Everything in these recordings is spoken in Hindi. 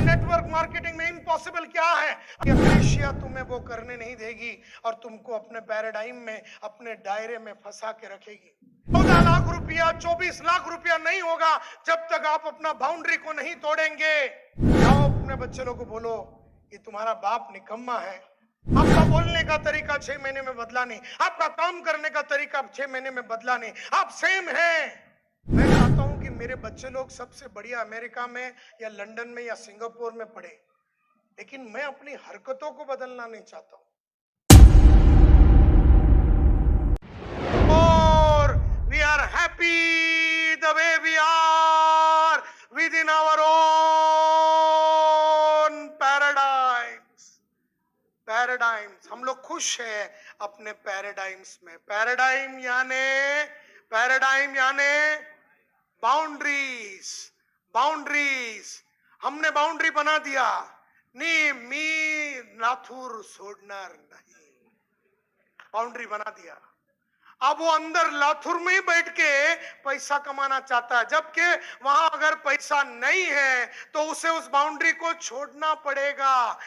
नेटवर्क मार्केटिंग में इम्पॉसिबल क्या है? अक्रेशिया तुम्हें वो करने नहीं देगी और तुमको अपने पैराडाइम में, अपने दायरे में फंसा के रखेगी। 14 लाख रुपया, 24 लाख रुपया नहीं होगा जब तक आप अपना बाउंड्री को नहीं तोड़ेंगे। जाओ अपने बच्चे लोग को बोलो कि तुम्हारा बाप निकम्मा है, आपका बोलने का तरीका 6 महीने में बदला नहीं, आपका काम करने का तरीका 6 महीने में बदला नहीं, आप सेम हैं। मैं चाहता हूं कि मेरे बच्चे लोग सबसे बढ़िया अमेरिका में या लंदन में या सिंगापुर में पढ़े, लेकिन मैं अपनी हरकतों को बदलना नहीं चाहता हूं। और we are happy the way we are within our own paradigms. हम लोग खुश हैं अपने पैराडाइम्स में। पैराडाइम याने बाउंड्रीज। हमने बाउंड्री बना दिया, नी मी नाथुर सोडनार नहीं, बाउंड्री बना दिया। अब वो अंदर लाथुर में ही बैठ के पैसा कमाना चाहता है, जबकि वहां अगर पैसा नहीं है तो उसे उस बाउंड्री को छोड़ना पड़ेगा।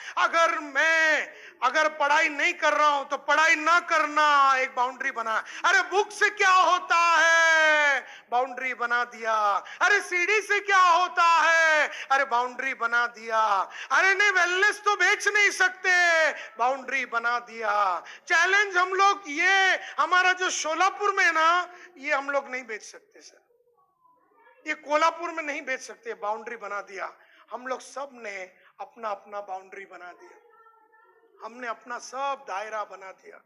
अगर पढ़ाई नहीं कर रहा हूं तो पढ़ाई ना करना एक बाउंड्री बना। अरे बुक से क्या होता है, बाउंड्री बना दिया। अरे सीडी से क्या होता है, अरे बाउंड्री बना दिया। अरे नहीं वेलनेस तो बेच नहीं सकते, बाउंड्री बना दिया। चैलेंज हम लोग, ये हमारा जो शोलापुर में है ना, ये हम लोग नहीं बेच सकते सर, ये कोल्हापुर में नहीं बेच सकते, बाउंड्री बना दिया। हम लोग सब ने अपना अपना बाउंड्री बना दिया, हमने अपना सब दायरा बना दिया,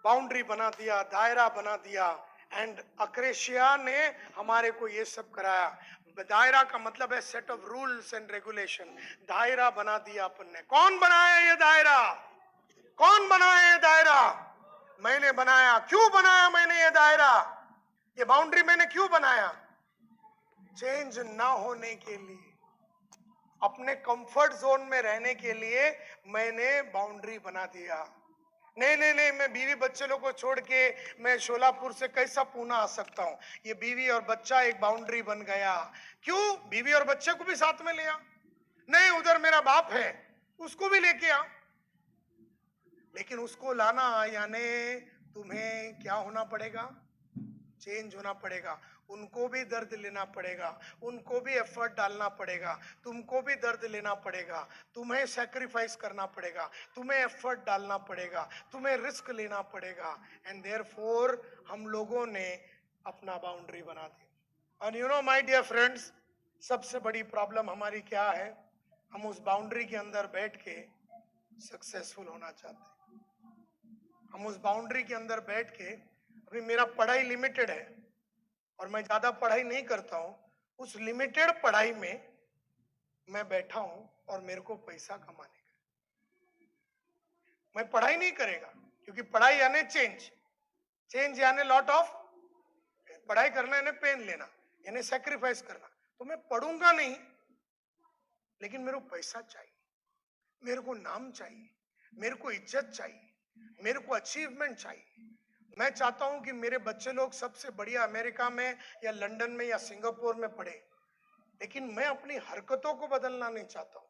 बाउंड्री बना दिया, दायरा बना दिया। एंड अक्रेशिया ने हमारे को ये सब कराया। दायरा का मतलब है set of rules and regulation. दायरा बना दिया अपन ने। कौन बनाया ये दायरा? कौन बनाया ये दायरा? मैंने बनाया। क्यों बनाया मैंने ये दायरा? ये बाउंड्री मैंने क्यों बनाया? चेंज ना होने के लिए, अपने कंफर्ट जोन में रहने के लिए मैंने बाउंड्री बना दिया। नहीं, मैं बीवी बच्चे लोग को छोड़ के मैं शोलापुर से कैसा पूना आ सकता हूं? ये बीवी और बच्चा एक बाउंड्री बन गया। क्यों? बीवी और बच्चे को भी साथ में लिया। नहीं, उधर मेरा बाप है, उसको भी लेके आ। लेकिन उसको लाना यानी तुम्हें क्या होना पड़ेगा? चेंज होना पड़ेगा। उनको भी दर्द लेना पड़ेगा, उनको भी एफर्ट डालना पड़ेगा, तुमको भी दर्द लेना पड़ेगा, तुम्हें सैक्रिफाइस करना पड़ेगा, तुम्हें एफर्ट डालना पड़ेगा, तुम्हें रिस्क लेना पड़ेगा। एंड देयरफॉर हम लोगों ने अपना बाउंड्री बना दी। And you know my dear friends, सबसे बड़ी प्रॉब्लम हमारी क्या है? हम उस बाउंड्री के अंदर बैठ के सक्सेसफुल होना चाहते हैं। हम उस बाउंड्री के अंदर बैठ के, अभी मेरा पढ़ाई लिमिटेड है और मैं ज्यादा पढ़ाई नहीं करता हूं, उस लिमिटेड पढ़ाई में मैं बैठा हूं और मेरे को पैसा कमाने का। मैं पढ़ाई नहीं करेगा, क्योंकि पढ़ाई यानी चेंज यानी लॉट ऑफ, पढ़ाई करना यानी पेन लेना, यानी सैक्रिफाइस करना। तो मैं पढ़ूंगा नहीं, लेकिन मेरे को पैसा चाहिए, मेरे को नाम चाहिए, मेरे को इज्जत चाहिए, मेरे को अचीवमेंट चाहिए। मैं चाहता हूं कि मेरे बच्चे लोग सबसे बढ़िया अमेरिका में या लंदन में या सिंगापुर में पढ़े, लेकिन मैं अपनी हरकतों को बदलना नहीं चाहता हूं।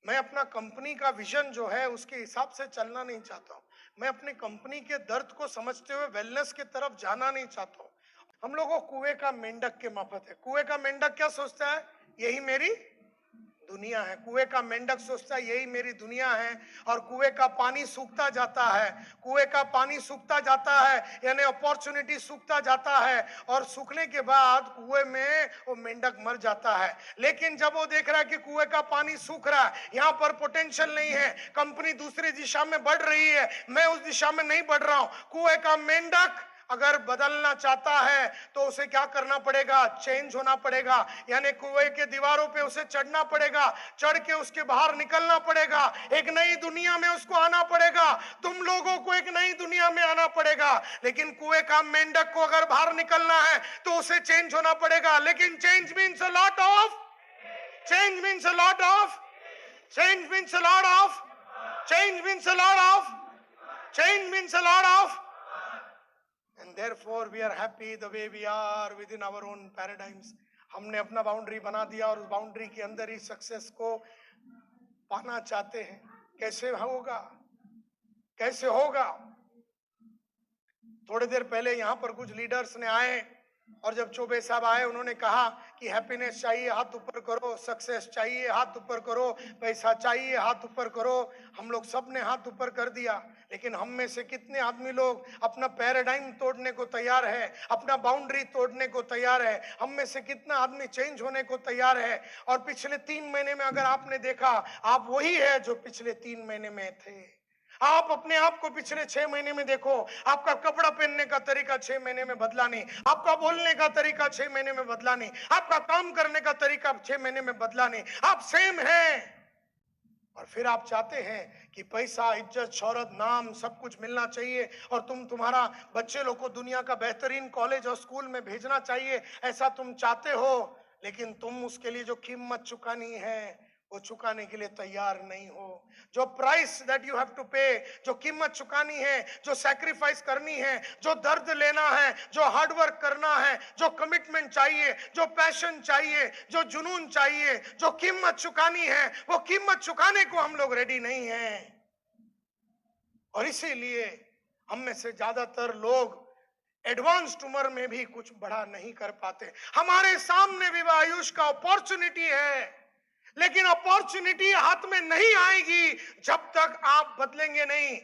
मैं अपना कंपनी का विजन जो है उसके हिसाब से चलना नहीं चाहता हूं। मैं अपनी कंपनी के दर्द को समझते हुए वेलनेस की तरफ जाना नहीं चाहता हूं। हम लोगों को कुएं का मेंढक के माफत है। कुएं का मेंढक क्या सोचता है? यही मेरी दुनिया है। कुएं का मेंढक सोचता है यही मेरी दुनिया है। और कुएं का पानी सूखता जाता है, कुएं का पानी सूखता जाता है, यानी अपॉर्चुनिटी सूखता जाता है, और सूखने के बाद कुएं में वो मेंढक मर जाता है। लेकिन जब वो देख रहा है कि कुएं का पानी सूख रहा है, यहाँ पर पोटेंशियल नहीं है, कंपनी दूसरी दिशा में बढ़ रही है, मैं उस दिशा में नहीं बढ़ रहा हूं, कुएं का मेंढक अगर बदलना चाहता है तो उसे क्या करना पड़ेगा? चेंज होना पड़ेगा। यानी कुएं के दीवारों पे उसे चढ़ना पड़ेगा, चढ़ के उसके बाहर निकलना पड़ेगा, एक नई दुनिया में उसको आना पड़ेगा। तुम लोगों को एक नई दुनिया में आना पड़ेगा। लेकिन कुएं का मेंढक को अगर बाहर निकलना है तो उसे चेंज होना पड़ेगा। लेकिन change means a lot of, change means a lot of, change means a lot of, change means a lot of, change means a lot of. And therefore we are happy the way we are within our own paradigms. हमने अपना बाउंड्री बना दिया और उस बाउंड्री के अंदर ही सक्सेस को पाना चाहते हैं। कैसे होगा, कैसे होगा? थोड़ी देर पहले यहां पर कुछ लीडर्स ने आए और जब चौबे साहब आए उन्होंने कहा कि हैप्पीनेस चाहिए हाथ ऊपर करो, सक्सेस चाहिए हाथ ऊपर करो, पैसा चाहिए हाथ ऊपर करो। हम लोग सब ने हाथ ऊपर कर दिया, लेकिन हम में से कितने आदमी लोग अपना पैराडाइम तोड़ने को तैयार है, अपना बाउंड्री तोड़ने को तैयार है? हम में से कितना आदमी चेंज होने को तैयार है? और पिछले 3 महीने में अगर आपने देखा, आप वही है जो पिछले 3 महीने में थे। आप अपने आप को पिछले 6 महीने में देखो, आपका कपड़ा पहनने का तरीका 6 महीने में बदला नहीं, आपका बोलने का तरीका 6 महीने में बदला नहीं, आपका काम करने का तरीका 6 महीने में बदला नहीं, आप सेम हैं। और फिर आप चाहते हैं कि पैसा, इज्जत, शोहरत, नाम सब कुछ मिलना चाहिए और तुम्हारा बच्चे लोग को दुनिया का बेहतरीन कॉलेज और स्कूल में भेजना चाहिए, ऐसा तुम चाहते हो। लेकिन तुम उसके लिए जो कीमत चुकानी है वो चुकाने के लिए तैयार नहीं हो। जो price that you have to pay, जो कीमत चुकानी है, जो सैक्रिफाइस करनी है, जो दर्द लेना है, जो हार्डवर्क करना है, जो कमिटमेंट चाहिए, जो पैशन चाहिए, जो जुनून चाहिए, जो कीमत चुकानी है, वो कीमत चुकाने को हम लोग रेडी नहीं हैं। और इसीलिए हम में से ज्यादातर लोग एडवांस्ड उम्र में भी कुछ बड़ा नहीं कर पाते। हमारे सामने विवाह आयुष का अपॉर्चुनिटी है, लेकिन अपॉर्चुनिटी हाथ में नहीं आएगी जब तक आप बदलेंगे नहीं।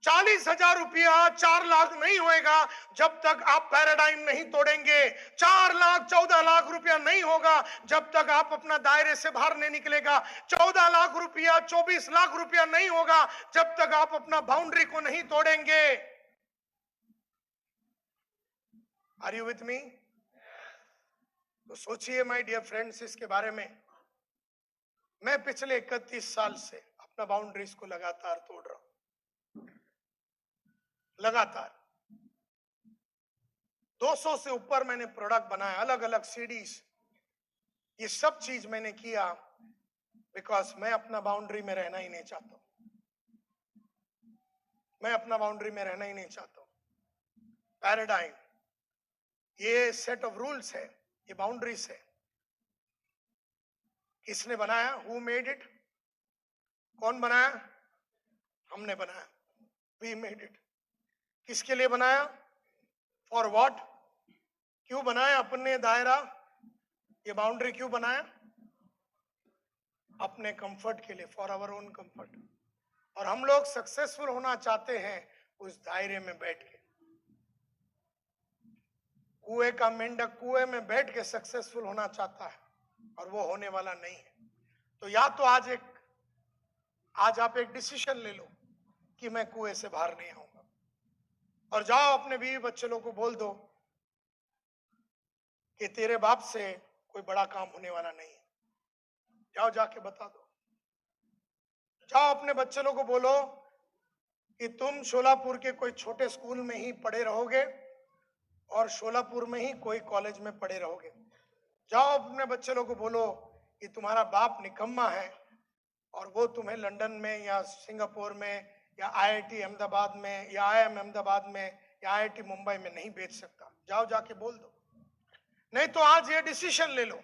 40,000 रुपया 4 लाख नहीं होएगा जब तक आप पैराडाइम नहीं तोड़ेंगे। 4 लाख 14 लाख रुपया नहीं होगा जब तक आप अपना दायरे से बाहर नहीं निकलेगा। 14 लाख रुपया 24 लाख रुपया नहीं होगा जब तक आप अपना बाउंड्री को नहीं तोड़ेंगे। Are you with me? तो सोचिए माय डियर फ्रेंड्स इसके बारे में। मैं पिछले 31 साल से अपना बाउंड्रीज को लगातार तोड़ रहा हूं, लगातार 200 से ऊपर मैंने प्रोडक्ट बनाया, अलग अलग सीडीज। ये सब चीज मैंने किया बिकॉज मैं अपना बाउंड्री में रहना ही नहीं चाहता हूं। मैं अपना बाउंड्री में रहना ही नहीं चाहता हूं। पैराडाइम ये सेट ऑफ रूल्स है, ये बाउंड्रीज है। किसने बनाया? Who made it? कौन बनाया? हमने बनाया। We made it. किसके लिए बनाया? For what? क्यों बनाया अपने दायरा? ये बाउंड्री क्यों बनाया? अपने कंफर्ट के लिए, फॉर आवर ओन कंफर्ट। और हम लोग सक्सेसफुल होना चाहते हैं उस दायरे में बैठ के। कुएं का मेंढक कुएं में बैठ के सक्सेसफुल होना चाहता है और वो होने वाला नहीं है। तो या तो आज आप एक डिसीजन ले लो कि मैं कुएं से बाहर नहीं आऊंगा, और जाओ अपने बीवी बच्चे लोग को बोल दो कि तेरे बाप से कोई बड़ा काम होने वाला नहीं है। जाओ जाके बता दो। जाओ अपने बच्चे लोग को बोलो कि तुम शोलापुर के कोई छोटे स्कूल में ही पढ़े रहोगे और शोलापुर में ही कोई कॉलेज में पढ़े रहोगे। जाओ अपने बच्चे लोग को बोलो कि तुम्हारा बाप निकम्मा है और वो तुम्हें लंदन में या सिंगापुर में या आईआईटी अहमदाबाद में या आईआईएम अहमदाबाद में या आईआईटी मुंबई में नहीं भेज सकता। जाओ जाके बोल दो। नहीं तो आज ये डिसीजन ले लो,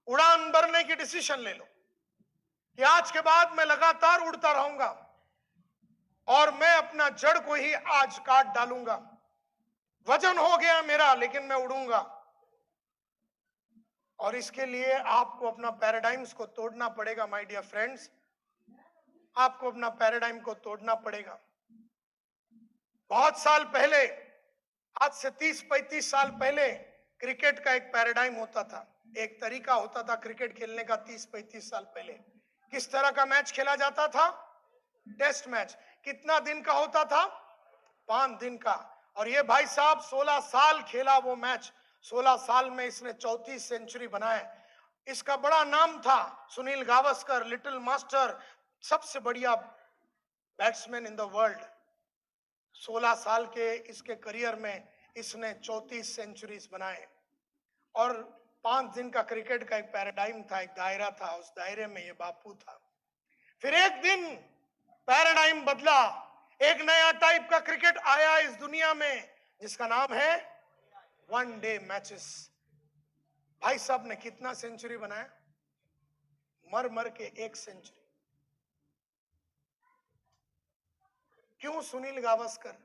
उड़ान भरने की डिसीजन ले लो कि आज के बाद मैं लगातार उड़ता रहूंगा और मैं अपना जड़ को ही आज काट डालूंगा। वजन हो गया मेरा, लेकिन मैं उड़ूंगा। और इसके लिए आपको अपना पैराडाइम्स को तोड़ना पड़ेगा माय डियर फ्रेंड्स। आपको अपना पैराडाइम को तोड़ना पड़ेगा। बहुत साल पहले, आज से 30-35 साल पहले क्रिकेट का एक पैराडाइम होता था, एक तरीका होता था क्रिकेट खेलने का। 30-35 साल पहले किस तरह का मैच खेला जाता था? Test match. कितना दिन का होता था? 5 दिन का। और ये भाई साहब 16 साल खेला वो मैच। 16 साल में इसने 34 सेंचुरी बनाए। इसका बड़ा नाम था सुनील गावस्कर, लिटिल मास्टर, सबसे बढ़िया बैट्समैन इन द वर्ल्ड। 16 साल के इसके करियर में इसने 34 सेंचुरीज बनाए। और 5 दिन का क्रिकेट का एक पैराडाइम था, एक दायरा था, उस दायरे में ये बापू था। फिर एक दिन पैराडाइम बदला, एक नया टाइप का क्रिकेट आया इस दुनिया में जिसका नाम है वनडे मैचेस। भाई साहब ने कितना सेंचुरी बनाया? मर मर के 1 सेंचुरी। क्यों? सुनील गावस्कर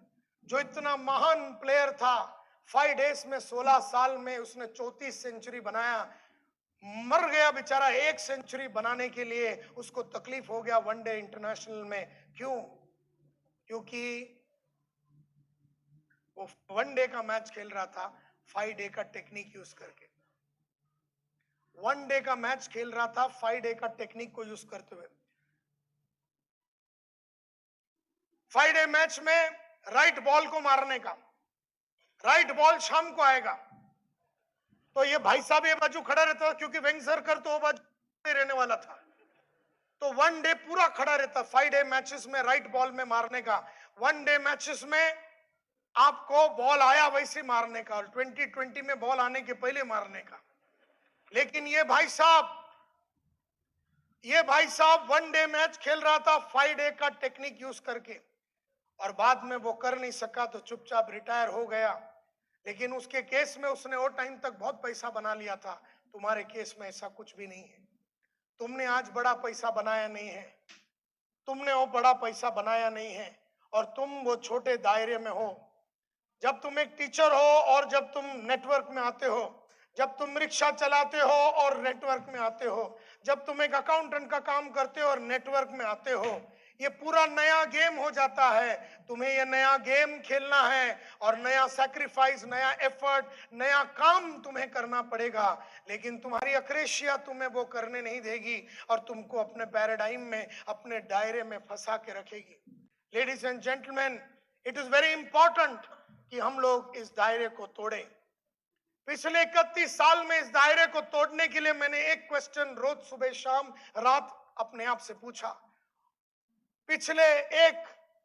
जो इतना महान प्लेयर था, 5 डेज में 16 साल में उसने 34 सेंचुरी बनाया, मर गया बेचारा 1 सेंचुरी बनाने के लिए। उसको तकलीफ हो गया वनडे इंटरनेशनल में। क्यों? क्योंकि वो वनडे का मैच खेल रहा था 5 डे का टेक्निक यूज करके। वनडे का मैच खेल रहा था 5 डे का टेक्निक को यूज करते हुए। 5 डे मैच में राइट बॉल को मारने का, राइट बॉल शाम को आएगा, तो ये भाई साहब ये बाजू खड़ा रहता, क्योंकि वेंगसरकर तो वो बाजू रहने वाला था, तो 1 डे पूरा खड़ा रहता 5 डे मैचेस में राइट बॉल में मारने का। 1 डे मैचेस में आपको बॉल आया वैसे मारने का, और 2020 में बॉल आने के पहले मारने का। लेकिन ये भाई साहब 1 डे मैच खेल रहा था 5 डे का टेक्निक यूज करके, और बाद में वो कर नहीं सका तो चुपचाप रिटायर हो गया। लेकिन उसके केस में उसने वो टाइम तक बहुत पैसा बना लिया था। तुम्हारे केस में ऐसा कुछ भी नहीं है। तुमने आज बड़ा पैसा बनाया नहीं है, तुमने वो बड़ा पैसा बनाया नहीं है, और तुम वो छोटे दायरे में हो। जब तुम एक टीचर हो और जब तुम नेटवर्क में आते हो, जब तुम रिक्शा चलाते हो और नेटवर्क में आते हो, जब तुम एक अकाउंटेंट का काम करते हो और नेटवर्क में आते हो, ये पूरा नया गेम हो जाता है। तुम्हें ये नया गेम खेलना है, और नया सैक्रिफाइस, नया एफर्ट, नया काम तुम्हें करना पड़ेगा। लेकिन तुम्हारी अक्रेशिया तुम्हें वो करने नहीं देगी, और तुमको अपने पैराडाइम में, अपने दायरे में फंसा के रखेगी। Ladies and gentleman, it is very important कि हम लोग इस दायरे को तोड़ें। पिछले 31 साल में इस दायरे को तोड़ने के लिए मैंने एक क्वेश्चन रोज सुबह शाम रात अपने आप से पूछा। पिछले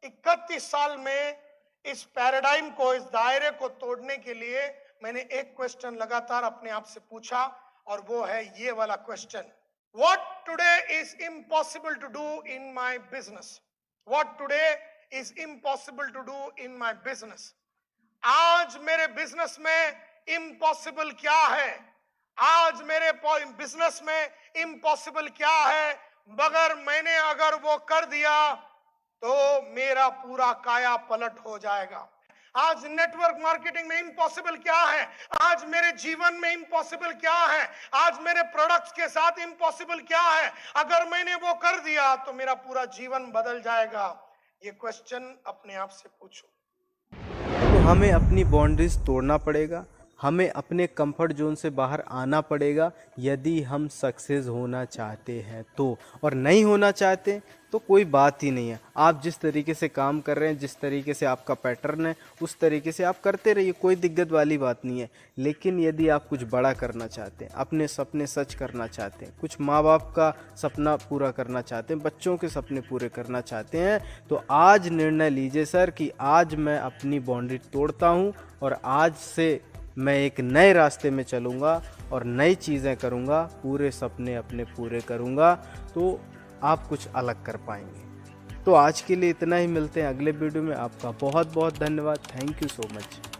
31 साल में इस पैराडाइम को, इस दायरे को तोड़ने के लिए मैंने एक क्वेश्चन लगातार अपने आप से पूछा, और वो है ये वाला question, what today is impossible to do in my business? What today is impossible to do in my business? आज मेरे बिजनेस में इम्पॉसिबल क्या है? आज मेरे बिजनेस में इम्पॉसिबल क्या है? मगर मैंने अगर वो कर दिया तो मेरा पूरा काया पलट हो जाएगा। आज नेटवर्क मार्केटिंग में इम्पॉसिबल क्या है? आज मेरे जीवन में इम्पॉसिबल क्या है? आज मेरे प्रोडक्ट्स के साथ इम्पॉसिबल क्या है? अगर मैंने वो कर दिया तो मेरा पूरा जीवन बदल जाएगा। ये क्वेश्चन अपने आप से पूछो। तो हमें अपनी बाउंड्रीज तोड़ना पड़ेगा, हमें अपने कंफर्ट जोन से बाहर आना पड़ेगा यदि हम सक्सेस होना चाहते हैं तो। और नहीं होना चाहते तो कोई बात ही नहीं है। आप जिस तरीके से काम कर रहे हैं, जिस तरीके से आपका पैटर्न है, उस तरीके से आप करते रहिए, कोई दिक्कत वाली बात नहीं है। लेकिन यदि आप कुछ बड़ा करना चाहते हैं, अपने सपने सच करना चाहते हैं, कुछ माँ बाप का सपना पूरा करना चाहते हैं, बच्चों के सपने पूरे करना चाहते हैं, तो आज निर्णय लीजिए सर कि आज मैं अपनी बाउंड्री तोड़ता हूँ, और आज से मैं एक नए रास्ते में चलूँगा और नई चीज़ें करूँगा, पूरे सपने अपने पूरे करूँगा, तो आप कुछ अलग कर पाएंगे। तो आज के लिए इतना ही, मिलते हैं अगले वीडियो में। आपका बहुत बहुत धन्यवाद। Thank you so much.